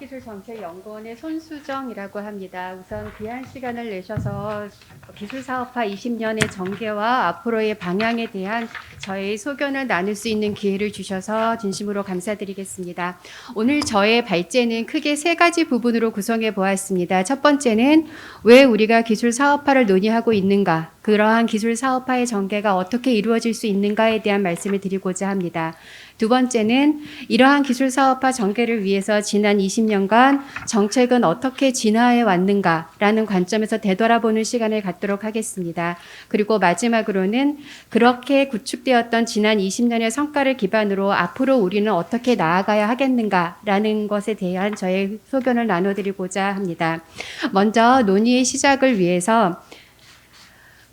과학기술정책연구원의 손수정이라고 합니다. 우선 귀한 시간을 내셔서 기술사업화 20년의 전개와 앞으로의 방향에 대한 저의 소견을 나눌 수 있는 기회를 주셔서 진심으로 감사드리겠습니다. 오늘 저의 발제는 크게 세 가지 부분으로 구성해 보았습니다. 첫 번째는 왜 우리가 기술사업화를 논의하고 있는가, 그러한 기술사업화의 전개가 어떻게 이루어질 수 있는가에 대한 말씀을 드리고자 합니다. 두 번째는 이러한 기술사업화 전개를 위해서 지난 20년간 정책은 어떻게 진화해 왔는가라는 관점에서 되돌아보는 시간을 갖도록 하겠습니다. 그리고 마지막으로는 그렇게 구축되었던 지난 20년의 성과를 기반으로 앞으로 우리는 어떻게 나아가야 하겠는가라는 것에 대한 저의 소견을 나눠드리고자 합니다. 먼저 논의의 시작을 위해서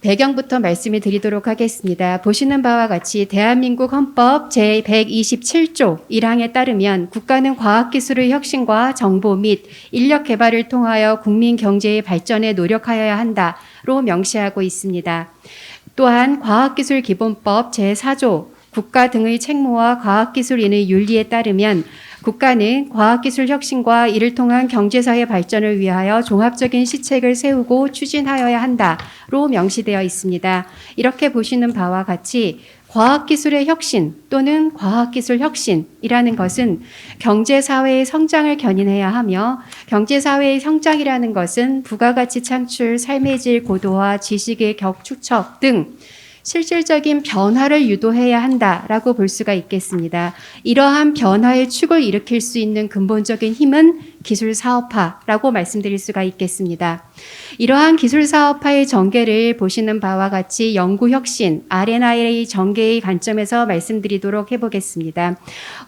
배경부터 말씀을 드리도록 하겠습니다. 보시는 바와 같이 대한민국 헌법 제127조 1항에 따르면 국가는 과학기술의 혁신과 정보 및 인력 개발을 통하여 국민 경제의 발전에 노력하여야 한다로 명시하고 있습니다. 또한 과학기술기본법 제4조 국가 등의 책무와 과학기술인의 윤리에 따르면 국가는 과학기술 혁신과 이를 통한 경제사회 발전을 위하여 종합적인 시책을 세우고 추진하여야 한다로 명시되어 있습니다. 이렇게 보시는 바와 같이 과학기술의 혁신 또는 과학기술 혁신이라는 것은 경제사회의 성장을 견인해야 하며 경제사회의 성장이라는 것은 부가가치 창출, 삶의 질 고도화, 지식의 격축척 등 실질적인 변화를 유도해야 한다라고 볼 수가 있겠습니다. 이러한 변화의 축을 일으킬 수 있는 근본적인 힘은 기술사업화라고 말씀드릴 수가 있겠습니다. 이러한 기술사업화의 전개를 보시는 바와 같이 연구혁신, R&I의 전개의 관점에서 말씀드리도록 해보겠습니다.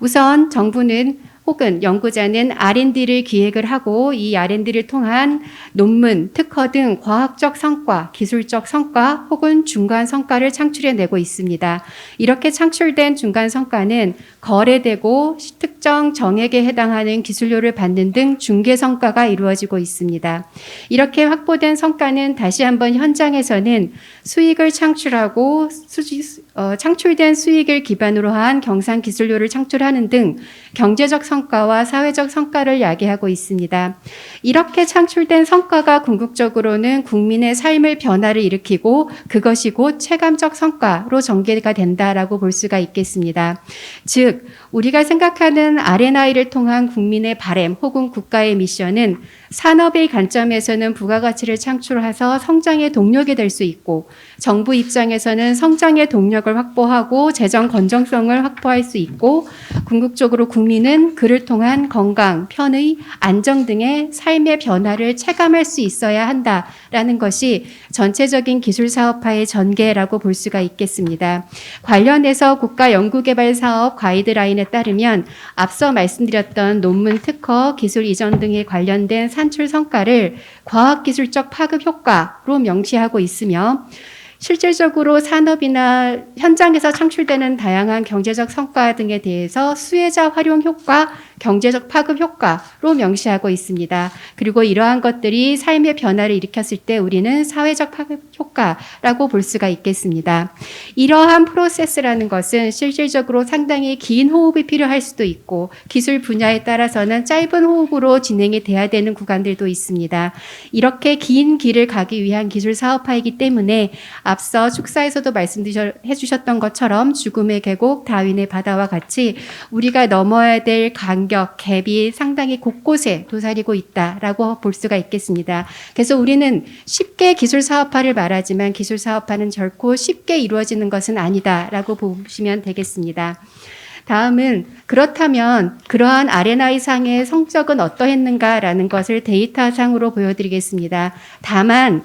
우선 정부는 혹은 연구자는 R&D를 기획을 하고 이 R&D를 통한 논문, 특허 등 과학적 성과, 기술적 성과 혹은 중간 성과를 창출해내고 있습니다. 이렇게 창출된 중간 성과는 거래되고 특정 정액에 해당하는 기술료를 받는 등 중개 성과가 이루어지고 있습니다. 이렇게 확보된 성과는 다시 한번 현장에서는 수익을 창출하고 창출된 수익을 기반으로 한 경상 기술료를 창출하는 등 경제적 성과와 사회적 성과를 야기하고 있습니다. 이렇게 창출된 성과가 궁극적으로는 국민의 삶의 변화를 일으키고 그것이 곧 체감적 성과로 전개가 된다라고 볼 수가 있겠습니다. 즉, 우리가 생각하는 R&I를 통한 국민의 바램 혹은 국가의 미션은 산업의 관점에서는 부가가치를 창출해서 성장의 동력이 될 수 있고 정부 입장에서는 성장의 동력을 확보하고 재정 건전성을 확보할 수 있고 궁극적으로 국민은 그를 통한 건강, 편의, 안정 등의 삶의 변화를 체감할 수 있어야 한다라는 것이 전체적인 기술사업화의 전개라고 볼 수가 있겠습니다. 관련해서 국가연구개발사업 가이드라인에 따르면 앞서 말씀드렸던 논문 특허, 기술 이전 등에 관련된 산출 성과를 과학기술적 파급 효과로 명시하고 있으며 실질적으로 산업이나 현장에서 창출되는 다양한 경제적 성과 등에 대해서 수혜자 활용 효과, 경제적 파급 효과로 명시하고 있습니다. 그리고 이러한 것들이 삶의 변화를 일으켰을 때 우리는 사회적 파급 효과라고 볼 수가 있겠습니다. 이러한 프로세스라는 것은 실질적으로 상당히 긴 호흡이 필요할 수도 있고 기술 분야에 따라서는 짧은 호흡으로 진행이 돼야 되는 구간들도 있습니다. 이렇게 긴 길을 가기 위한 기술 사업화이기 때문에 앞서 축사에서도 말씀해 주셨던 것처럼 죽음의 계곡, 다윈의 바다와 같이 우리가 넘어야 될 간격, 갭이 상당히 곳곳에 도사리고 있다라고 볼 수가 있겠습니다. 그래서 우리는 쉽게 기술 사업화를 말하지만 기술 사업화는 결코 쉽게 이루어지는 것은 아니다라고 보시면 되겠습니다. 다음은 그렇다면 그러한 R&I 상의 성적은 어떠했는가라는 것을 데이터상으로 보여드리겠습니다. 다만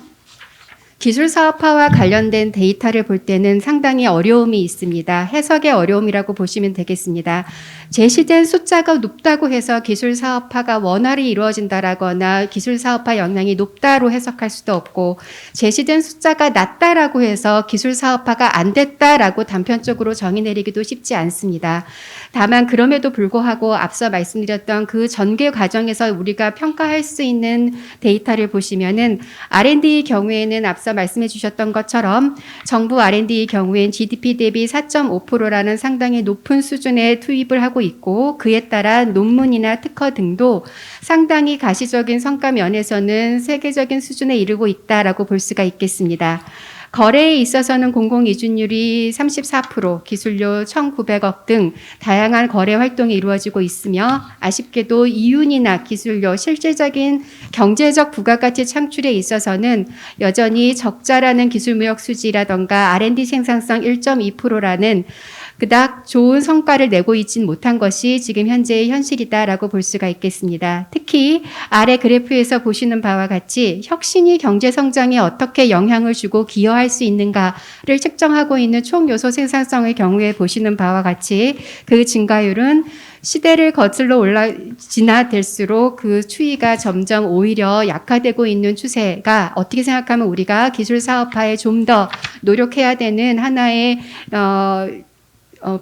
기술사업화와 관련된 데이터를 볼 때는 상당히 어려움이 있습니다. 해석의 어려움이라고 보시면 되겠습니다. 제시된 숫자가 높다고 해서 기술사업화가 원활히 이루어진다라거나 기술사업화 역량이 높다로 해석할 수도 없고 제시된 숫자가 낮다라고 해서 기술사업화가 안 됐다라고 단편적으로 정의 내리기도 쉽지 않습니다. 다만 그럼에도 불구하고 앞서 말씀드렸던 그 전개 과정에서 우리가 평가할 수 있는 데이터를 보시면은 R&D 경우에는 앞서 앞서 말씀해 주셨던 것처럼 정부 R&D의 경우엔 GDP 대비 4.5%라는 상당히 높은 수준의 투입을 하고 있고 그에 따라 논문이나 특허 등도 상당히 가시적인 성과 면에서는 세계적인 수준에 이르고 있다라고 볼 수가 있겠습니다. 거래에 있어서는 공공이준율이 34%, 기술료 1,900억 등 다양한 거래 활동이 이루어지고 있으며 아쉽게도 이윤이나 기술료, 실질적인 경제적 부가가치 창출에 있어서는 여전히 적자라는 기술무역 수지라던가 R&D 생산성 1.2%라는 그닥 좋은 성과를 내고 있진 못한 것이 지금 현재의 현실이다라고 볼 수가 있겠습니다. 특히 아래 그래프에서 보시는 바와 같이 혁신이 경제 성장에 어떻게 영향을 주고 기여할 수 있는가를 측정하고 있는 총 요소 생산성의 경우에 보시는 바와 같이 그 증가율은 시대를 거슬러 지나될수록 그 추이가 점점 오히려 약화되고 있는 추세가 어떻게 생각하면 우리가 기술 사업화에 좀 더 노력해야 되는 하나의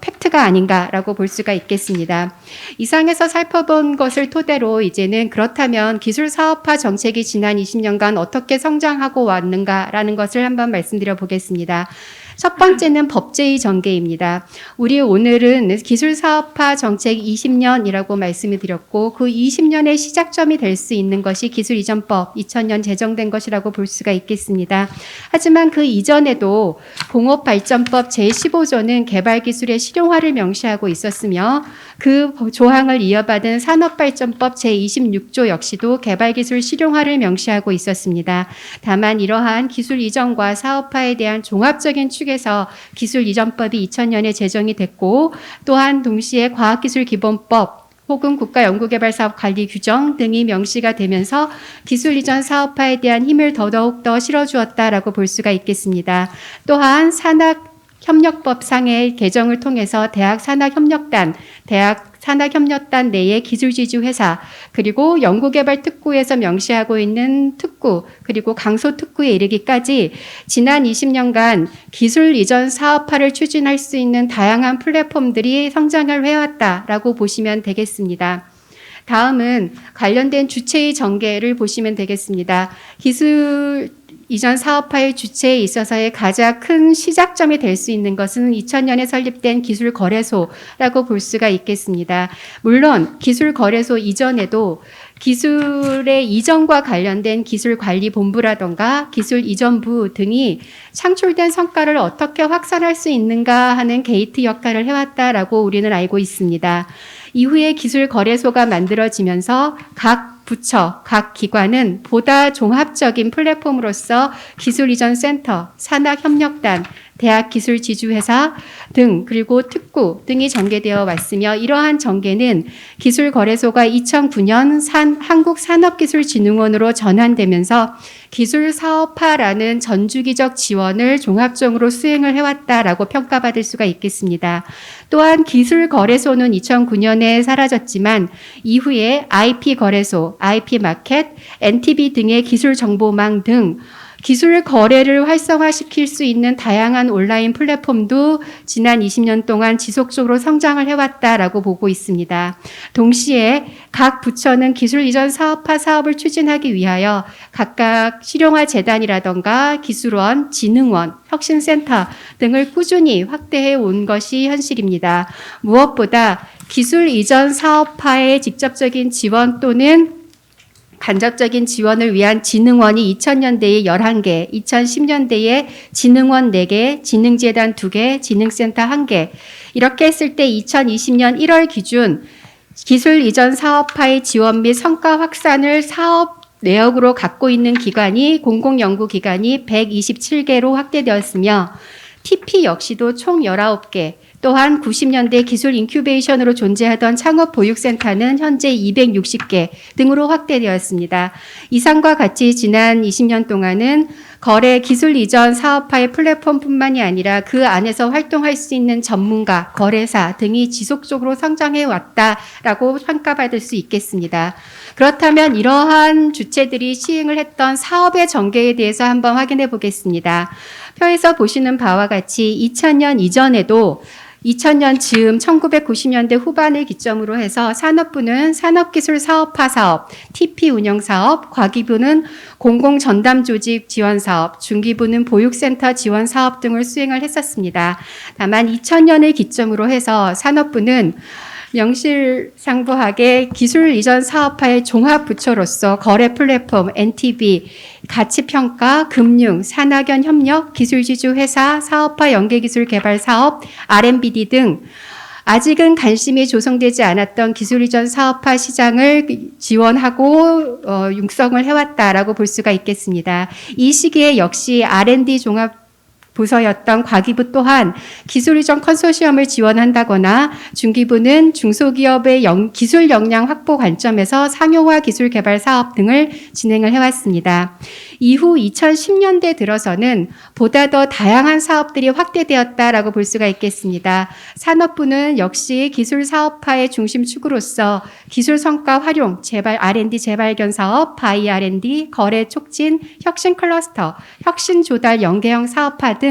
팩트가 아닌가라고 볼 수가 있겠습니다. 이상에서 살펴본 것을 토대로 이제는 그렇다면 기술 사업화 정책이 지난 20년간 어떻게 성장하고 왔는가라는 것을 한번 말씀드려 보겠습니다. 첫 번째는 법제의 전개입니다. 우리 오늘은 기술 사업화 정책 20년이라고 말씀을 드렸고 그 20년의 시작점이 될 수 있는 것이 기술 이전법 2000년 제정된 것이라고 볼 수가 있겠습니다. 하지만 그 이전에도 공업발전법 제15조는 개발기술의 실용화를 명시하고 있었으며 그 조항을 이어받은 산업발전법 제26조 역시도 개발기술 실용화를 명시하고 있었습니다. 다만 이러한 기술 이전과 사업화에 대한 종합적인 축에서 기술 이전법이 2000년에 제정이 됐고 또한 동시에 과학기술기본법 혹은 국가연구개발사업관리 규정 등이 명시가 되면서 기술 이전 사업화에 대한 힘을 더더욱 더 실어주었다라고 볼 수가 있겠습니다. 또한 산학협력법상의 개정을 통해서 대학 산학협력단 내의 기술지주회사 그리고 연구개발특구에서 명시하고 있는 특구 그리고 강소특구에 이르기까지 지난 20년간 기술 이전 사업화를 추진할 수 있는 다양한 플랫폼들이 성장을 해왔다라고 보시면 되겠습니다. 다음은 관련된 주체의 전개를 보시면 되겠습니다. 기술 이전 사업화의 주체에 있어서의 가장 큰 시작점이 될 수 있는 것은 2000년에 설립된 기술거래소라고 볼 수가 있겠습니다. 물론 기술거래소 이전에도 기술의 이전과 관련된 기술관리본부라던가 기술이전부 등이 창출된 성과를 어떻게 확산할 수 있는가 하는 게이트 역할을 해왔다라고 우리는 알고 있습니다. 이후에 기술거래소가 만들어지면서 각 부처, 각 기관은 보다 종합적인 플랫폼으로서 기술이전센터, 산학협력단, 대학기술지주회사 등 그리고 특구 등이 전개되어 왔으며 이러한 전개는 기술거래소가 2009년 한국산업기술진흥원으로 전환되면서 기술사업화라는 전주기적 지원을 종합적으로 수행을 해왔다라고 평가받을 수가 있겠습니다. 또한 기술거래소는 2009년에 사라졌지만 이후에 IP거래소, IP마켓, NTB 등의 기술정보망 등 기술 거래를 활성화시킬 수 있는 다양한 온라인 플랫폼도 지난 20년 동안 지속적으로 성장을 해왔다라고 보고 있습니다. 동시에 각 부처는 기술 이전 사업화 사업을 추진하기 위하여 각각 실용화 재단이라던가 기술원, 진흥원, 혁신센터 등을 꾸준히 확대해 온 것이 현실입니다. 무엇보다 기술 이전 사업화의 직접적인 지원 또는 간접적인 지원을 위한 진흥원이 2000년대에 11개, 2010년대에 진흥원 4개, 진흥재단 2개, 진흥센터 1개 이렇게 했을 때 2020년 1월 기준 기술 이전 사업화의 지원 및 성과 확산을 사업 내역으로 갖고 있는 기관이 공공연구기관이 127개로 확대되었으며 TP 역시도 총 19개 또한 90년대 기술 인큐베이션으로 존재하던 창업보육센터는 현재 260개 등으로 확대되었습니다. 이상과 같이 지난 20년 동안은 거래 기술 이전 사업화의 플랫폼뿐만이 아니라 그 안에서 활동할 수 있는 전문가, 거래사 등이 지속적으로 성장해 왔다라고 평가받을 수 있겠습니다. 그렇다면 이러한 주체들이 시행을 했던 사업의 전개에 대해서 한번 확인해 보겠습니다. 표에서 보시는 바와 같이 2000년 이전에도 2000년 즈음 1990년대 후반을 기점으로 해서 산업부는 산업기술사업화 사업, TP 운영사업, 과기부는 공공전담조직 지원사업, 중기부는 보육센터 지원사업 등을 수행을 했었습니다. 다만 2000년을 기점으로 해서 산업부는 명실상부하게 기술 이전 사업화의 종합부처로서 거래 플랫폼, NTB, 가치평가, 금융, 산학연 협력, 기술지주 회사, 사업화 연계기술 개발 사업, R&BD 등 아직은 관심이 조성되지 않았던 기술 이전 사업화 시장을 지원하고 육성을 해왔다라고 볼 수가 있겠습니다. 이 시기에 역시 R&D 종합 부서였던 과기부 또한 기술 이전 컨소시엄을 지원한다거나 중기부는 중소기업의 기술 역량 확보 관점에서 상용화 기술 개발 사업 등을 진행을 해왔습니다. 이후 2010년대 들어서는 보다 더 다양한 사업들이 확대되었다라고 볼 수가 있겠습니다. 산업부는 역시 기술 사업화의 중심축으로서 기술 성과 활용, R&D 재발견 사업, 바이 R&D, 거래 촉진, 혁신 클러스터, 혁신 조달 연계형 사업화 등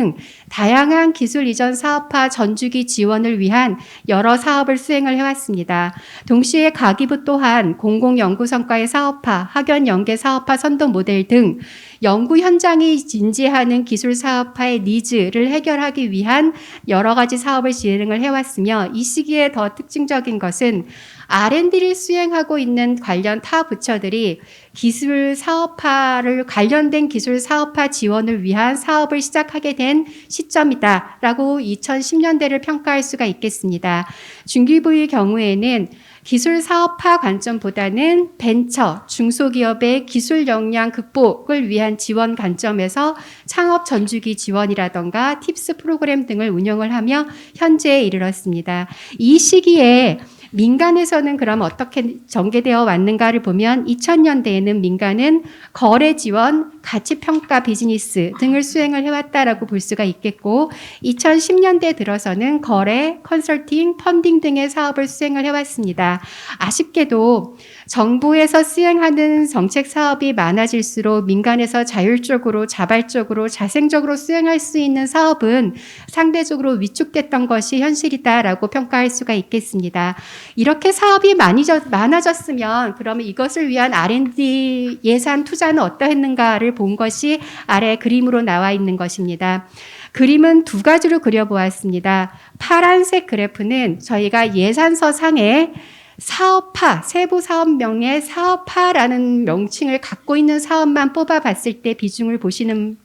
다양한 기술 이전 사업화 전주기 지원을 위한 여러 사업을 수행을 해왔습니다. 동시에 가기부 또한 공공연구 성과의 사업화, 학연 연계 사업화 선도 모델 등 연구 현장이 진지하는 기술 사업화의 니즈를 해결하기 위한 여러 가지 사업을 진행을 해왔으며 이 시기에 더 특징적인 것은 R&D를 수행하고 있는 관련 타 부처들이 기술 사업화를 관련된 기술 사업화 지원을 위한 사업을 시작하게 된 시점이다라고 2010년대를 평가할 수가 있겠습니다. 중기부의 경우에는 기술 사업화 관점보다는 벤처, 중소기업의 기술 역량 극복을 위한 지원 관점에서 창업 전주기 지원이라던가 팁스 프로그램 등을 운영을 하며 현재에 이르렀습니다. 이 시기에 민간에서는 그럼 어떻게 전개되어 왔는가를 보면 2000년대에는 민간은 거래 지원, 가치평가 비즈니스 등을 수행을 해왔다라고 볼 수가 있겠고 2010년대 들어서는 거래, 컨설팅, 펀딩 등의 사업을 수행을 해왔습니다. 아쉽게도 정부에서 수행하는 정책 사업이 많아질수록 민간에서 자율적으로, 자발적으로, 자생적으로 수행할 수 있는 사업은 상대적으로 위축됐던 것이 현실이다라고 평가할 수가 있겠습니다. 이렇게 사업이 많아졌으면 그러면 이것을 위한 R&D 예산 투자는 어떠했는가를 본 것이 아래 그림으로 나와 있는 것입니다. 그림은 두 가지로 그려보았습니다. 파란색 그래프는 저희가 예산서 상에 사업화, 세부 사업명의 사업화라는 명칭을 갖고 있는 사업만 뽑아봤을 때 비중을 보시면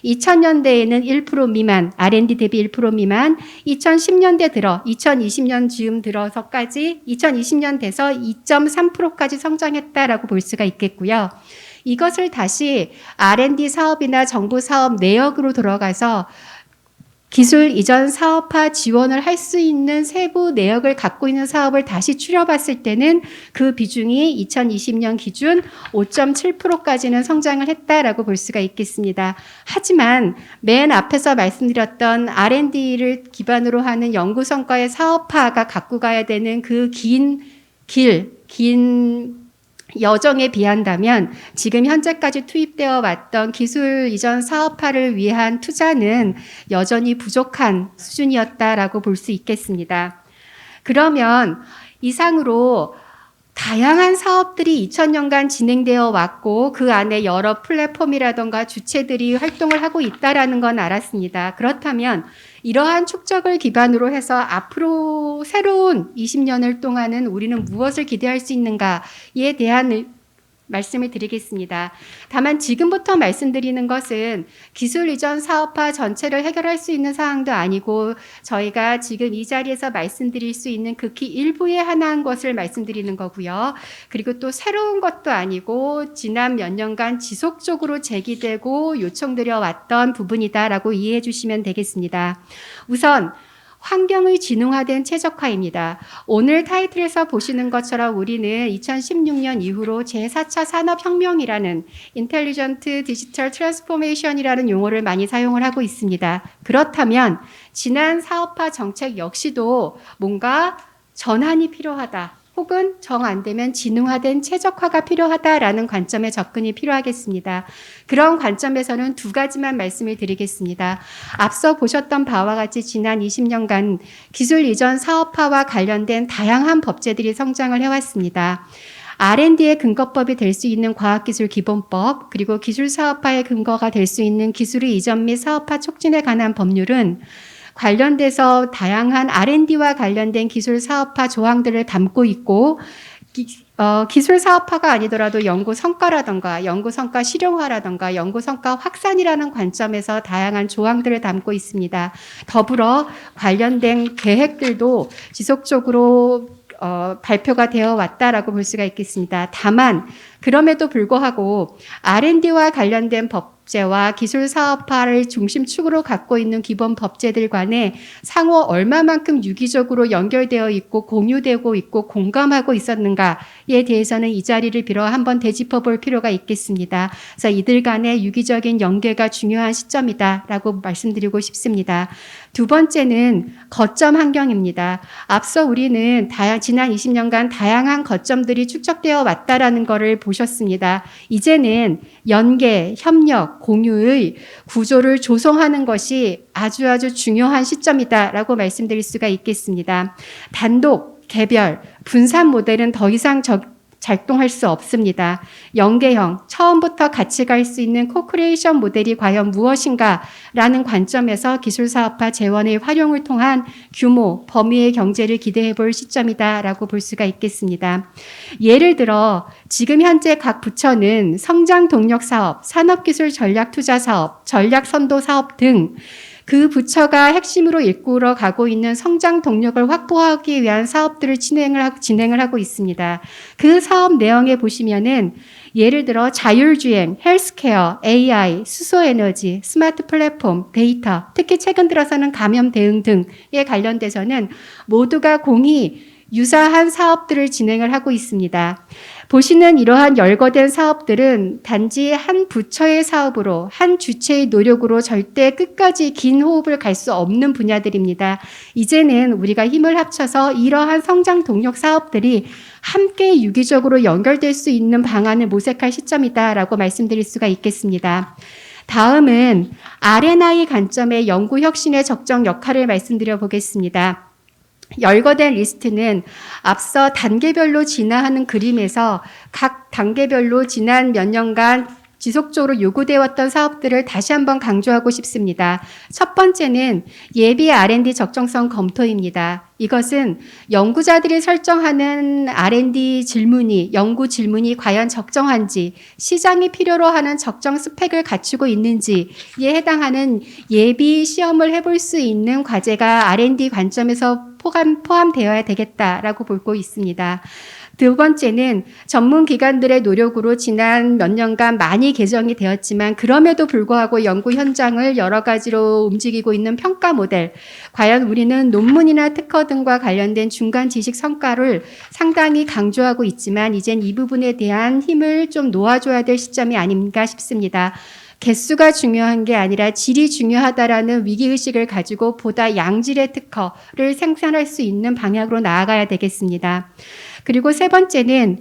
2000년대에는 1% 미만, R&D 대비 1% 미만, 2010년대 들어 2020년 즈음 들어서까지 2020년 돼서 2.3%까지 성장했다라고 볼 수가 있겠고요. 이것을 다시 R&D 사업이나 정부 사업 내역으로 들어가서 기술 이전 사업화 지원을 할 수 있는 세부 내역을 갖고 있는 사업을 다시 추려봤을 때는 그 비중이 2020년 기준 5.7%까지는 성장을 했다라고 볼 수가 있겠습니다. 하지만 맨 앞에서 말씀드렸던 R&D를 기반으로 하는 연구 성과의 사업화가 갖고 가야 되는 그 긴 여정에 비한다면 지금 현재까지 투입되어 왔던 기술 이전 사업화를 위한 투자는 여전히 부족한 수준이었다라고 볼 수 있겠습니다. 그러면 이상으로 다양한 사업들이 2000년간 진행되어 왔고 그 안에 여러 플랫폼이라던가 주체들이 활동을 하고 있다라는 건 알았습니다. 그렇다면 이러한 축적을 기반으로 해서 앞으로 새로운 20년을 동안은 우리는 무엇을 기대할 수 있는가에 대한 말씀을 드리겠습니다. 다만 지금부터 말씀드리는 것은 기술 이전 사업화 전체를 해결할 수 있는 사항도 아니고 저희가 지금 이 자리에서 말씀드릴 수 있는 극히 일부에 한한 것을 말씀드리는 거고요. 그리고 또 새로운 것도 아니고 지난 몇 년간 지속적으로 제기되고 요청드려 왔던 부분이다라고 이해해 주시면 되겠습니다. 우선 환경의 진흥화된 최적화입니다. 오늘 타이틀에서 보시는 것처럼 우리는 2016년 이후로 제4차 산업혁명이라는 인텔리전트 디지털 트랜스포메이션이라는 용어를 많이 사용을 하고 있습니다. 그렇다면 지난 사업화 정책 역시도 뭔가 전환이 필요하다. 혹은 정 안 되면 진흥화된 최적화가 필요하다라는 관점의 접근이 필요하겠습니다. 그런 관점에서는 두 가지만 말씀을 드리겠습니다. 앞서 보셨던 바와 같이 지난 20년간 기술 이전 사업화와 관련된 다양한 법제들이 성장을 해왔습니다. R&D의 근거법이 될 수 있는 과학기술기본법, 그리고 기술사업화의 근거가 될 수 있는 기술의 이전 및 사업화 촉진에 관한 법률은 관련돼서 다양한 R&D와 관련된 기술 사업화 조항들을 담고 있고, 기술 사업화가 아니더라도 연구 성과라던가 연구 성과 실용화라던가 연구 성과 확산이라는 관점에서 다양한 조항들을 담고 있습니다. 더불어 관련된 계획들도 지속적으로 발표가 되어 왔다라고 볼 수가 있겠습니다. 다만 그럼에도 불구하고 R&D와 관련된 법제와 기술 사업화를 중심축으로 갖고 있는 기본 법제들 간에 상호 얼마만큼 유기적으로 연결되어 있고 공유되고 있고 공감하고 있었는가에 대해서는 이 자리를 빌어 한번 되짚어 볼 필요가 있겠습니다. 그래서 이들 간의 유기적인 연계가 중요한 시점이다라고 말씀드리고 싶습니다. 두 번째는 거점 환경입니다. 앞서 우리는 지난 20년간 다양한 거점들이 축적되어 왔다라는 것을 보셨습니다. 이제는 연계, 협력, 공유의 구조를 조성하는 것이 아주 중요한 시점이다라고 말씀드릴 수가 있겠습니다. 단독, 개별, 분산 모델은 더 이상 작동할 수 없습니다. 연계형, 처음부터 같이 갈 수 있는 코크리에이션 모델이 과연 무엇인가라는 관점에서 기술사업화 재원의 활용을 통한 규모, 범위의 경제를 기대해 볼 시점이다라고 볼 수가 있겠습니다. 예를 들어 지금 현재 각 부처는 성장 동력 사업, 산업기술 전략 투자 사업, 전략 선도 사업 등 그 부처가 핵심으로 이끌어 가고 있는 성장 동력을 확보하기 위한 사업들을 진행을 하고 있습니다. 그 사업 내용에 보시면은 예를 들어 자율주행, 헬스케어, AI, 수소에너지, 스마트 플랫폼, 데이터, 특히 최근 들어서는 감염 대응 등에 관련돼서는 모두가 공히 유사한 사업들을 진행을 하고 있습니다. 보시는 이러한 열거된 사업들은 단지 한 부처의 사업으로, 한 주체의 노력으로 절대 끝까지 긴 호흡을 갈 수 없는 분야들입니다. 이제는 우리가 힘을 합쳐서 이러한 성장 동력 사업들이 함께 유기적으로 연결될 수 있는 방안을 모색할 시점이다라고 말씀드릴 수가 있겠습니다. 다음은 R&I 관점의 연구 혁신의 적정 역할을 말씀드려 보겠습니다. 열거된 리스트는 앞서 단계별로 진화하는 그림에서 각 단계별로 지난 몇 년간 지속적으로 요구되어 왔던 사업들을 다시 한번 강조하고 싶습니다. 첫 번째는 예비 R&D 적정성 검토입니다. 이것은 연구자들이 설정하는 R&D 질문이, 연구 질문이 과연 적정한지, 시장이 필요로 하는 적정 스펙을 갖추고 있는지에 해당하는 예비 시험을 해볼 수 있는 과제가 R&D 관점에서 포함되어야 되겠다라고 보고 있습니다. 두 번째는 전문 기관들의 노력으로 지난 몇 년간 많이 개정이 되었지만 그럼에도 불구하고 연구 현장을 여러 가지로 움직이고 있는 평가 모델, 과연 우리는 논문이나 특허 등과 관련된 중간 지식 성과를 상당히 강조하고 있지만 이젠 이 부분에 대한 힘을 좀 놓아줘야 될 시점이 아닌가 싶습니다. 개수가 중요한 게 아니라 질이 중요하다라는 위기의식을 가지고 보다 양질의 특허를 생산할 수 있는 방향으로 나아가야 되겠습니다. 그리고 세 번째는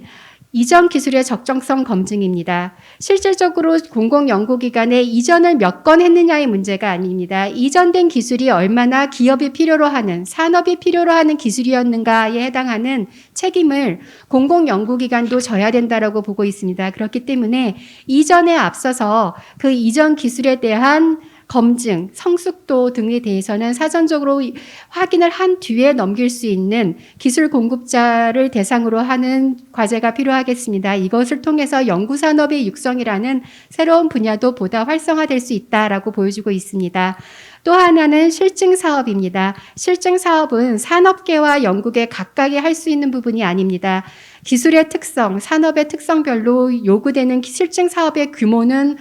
이전 기술의 적정성 검증입니다. 실질적으로 공공연구기관에 이전을 몇 건 했느냐의 문제가 아닙니다. 이전된 기술이 얼마나 기업이 필요로 하는, 산업이 필요로 하는 기술이었는가에 해당하는 책임을 공공연구기관도 져야 된다라고 보고 있습니다. 그렇기 때문에 이전에 앞서서 그 이전 기술에 대한 검증, 성숙도 등에 대해서는 사전적으로 확인을 한 뒤에 넘길 수 있는 기술 공급자를 대상으로 하는 과제가 필요하겠습니다. 이것을 통해서 연구산업의 육성이라는 새로운 분야도 보다 활성화될 수 있다라고 보여주고 있습니다. 또 하나는 실증 사업입니다. 실증 사업은 산업계와 연구계 각각이 할 수 있는 부분이 아닙니다. 기술의 특성, 산업의 특성별로 요구되는 실증 사업의 규모는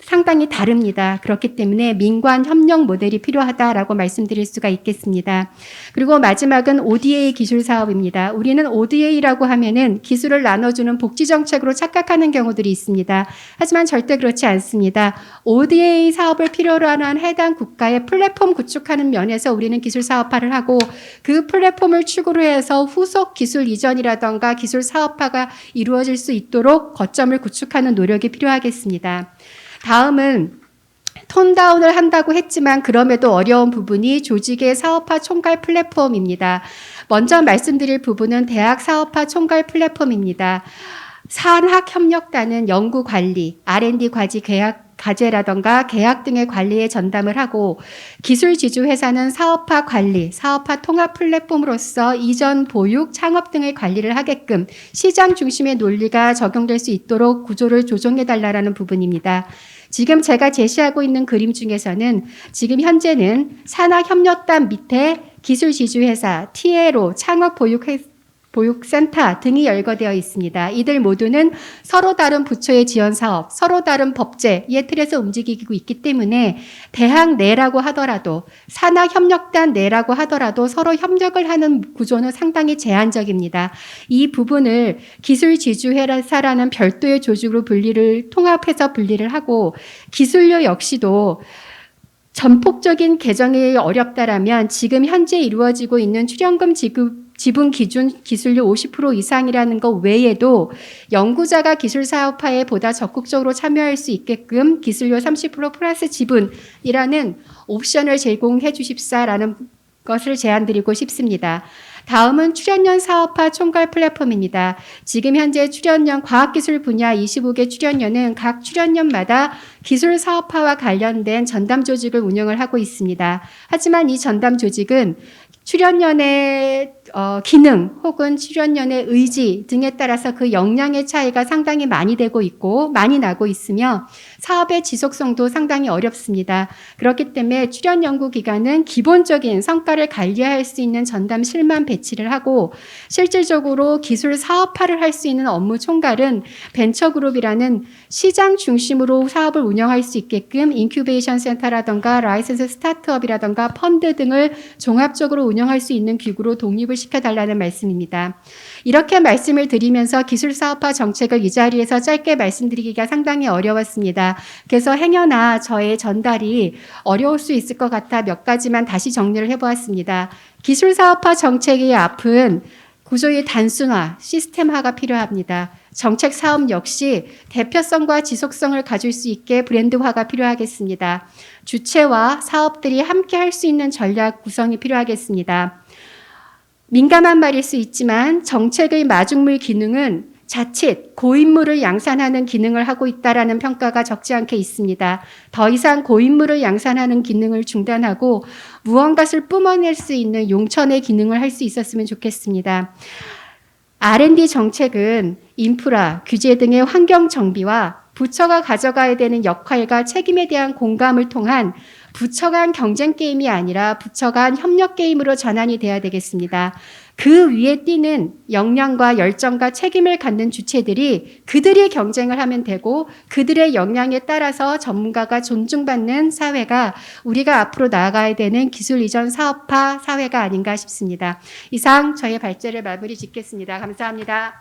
상당히 다릅니다. 그렇기 때문에 민관 협력 모델이 필요하다라고 말씀드릴 수가 있겠습니다. 그리고 마지막은 ODA 기술 사업입니다. 우리는 ODA라고 하면은 기술을 나눠주는 복지 정책으로 착각하는 경우들이 있습니다. 하지만 절대 그렇지 않습니다. ODA 사업을 필요로 하는 해당 국가의 플랫폼 구축하는 면에서 우리는 기술 사업화를 하고 그 플랫폼을 축으로 해서 후속 기술 이전이라던가 기술 사업화가 이루어질 수 있도록 거점을 구축하는 노력이 필요하겠습니다. 다음은 톤다운을 한다고 했지만 그럼에도 어려운 부분이 조직의 사업화 총괄 플랫폼입니다. 먼저 말씀드릴 부분은 대학 사업화 총괄 플랫폼입니다. 산학협력단은 연구관리, R&D 과제라던가 계약 등의 관리에 전담을 하고 기술지주회사는 사업화 관리, 사업화 통합 플랫폼으로서 이전, 보육, 창업 등의 관리를 하게끔 시장 중심의 논리가 적용될 수 있도록 구조를 조정해달라는 부분입니다. 지금 제가 제시하고 있는 그림 중에서는 지금 현재는 산학협력단 밑에 기술지주회사, TLO, 창업보육센터 등이 열거되어 있습니다. 이들 모두는 서로 다른 부처의 지원 사업, 서로 다른 법제의 틀에서 움직이고 있기 때문에 대학 내라고 하더라도 산학협력단 내라고 하더라도 서로 협력을 하는 구조는 상당히 제한적입니다. 이 부분을 기술지주회사라는 별도의 조직으로 통합해서 분리를 하고 기술료 역시도 전폭적인 개정이 어렵다라면 지금 현재 이루어지고 있는 출연금 지분 기준 기술료 50% 이상이라는 것 외에도 연구자가 기술 사업화에 보다 적극적으로 참여할 수 있게끔 기술료 30% 플러스 지분이라는 옵션을 제공해 주십사라는 것을 제안드리고 싶습니다. 다음은 출연연 사업화 총괄 플랫폼입니다. 지금 현재 출연연 과학기술 분야 25개 출연연은 각 출연연마다 기술 사업화와 관련된 전담 조직을 운영을 하고 있습니다. 하지만 이 전담 조직은 출연연의 기능 혹은 출연연의 의지 등에 따라서 그 역량의 차이가 상당히 많이 나고 있으며 사업의 지속성도 상당히 어렵습니다. 그렇기 때문에 출연연구기관은 기본적인 성과를 관리할 수 있는 전담실만 배치를 하고 실질적으로 기술 사업화를 할 수 있는 업무 총괄은 벤처그룹이라는 시장 중심으로 사업을 운영할 수 있게끔 인큐베이션 센터라든가 라이센스 스타트업이라든가 펀드 등을 종합적으로 운영할 수 있는 기구로 독립을 시켜달라는 말씀입니다. 이렇게 말씀을 드리면서 기술사업화 정책을 이 자리에서 짧게 말씀드리기가 상당히 어려웠습니다. 그래서 행여나 저의 전달이 어려울 수 있을 것 같아 몇 가지만 다시 정리를 해보았습니다. 기술사업화 정책의 앞은 구조의 단순화, 시스템화가 필요합니다. 정책 사업 역시 대표성과 지속성을 가질 수 있게 브랜드화가 필요하겠습니다. 주체와 사업들이 함께 할 수 있는 전략 구성이 필요하겠습니다. 민감한 말일 수 있지만 정책의 마중물 기능은 자칫 고인물을 양산하는 기능을 하고 있다라는 평가가 적지 않게 있습니다. 더 이상 고인물을 양산하는 기능을 중단하고 무언가를 뿜어낼 수 있는 용천의 기능을 할 수 있었으면 좋겠습니다. R&D 정책은 인프라, 규제 등의 환경 정비와 부처가 가져가야 되는 역할과 책임에 대한 공감을 통한 부처 간 경쟁 게임이 아니라 부처 간 협력 게임으로 전환이 돼야 되겠습니다. 그 위에 뛰는 역량과 열정과 책임을 갖는 주체들이 그들이 경쟁을 하면 되고 그들의 역량에 따라서 전문가가 존중받는 사회가 우리가 앞으로 나아가야 되는 기술 이전 사업화 사회가 아닌가 싶습니다. 이상 저의 발제를 마무리 짓겠습니다. 감사합니다.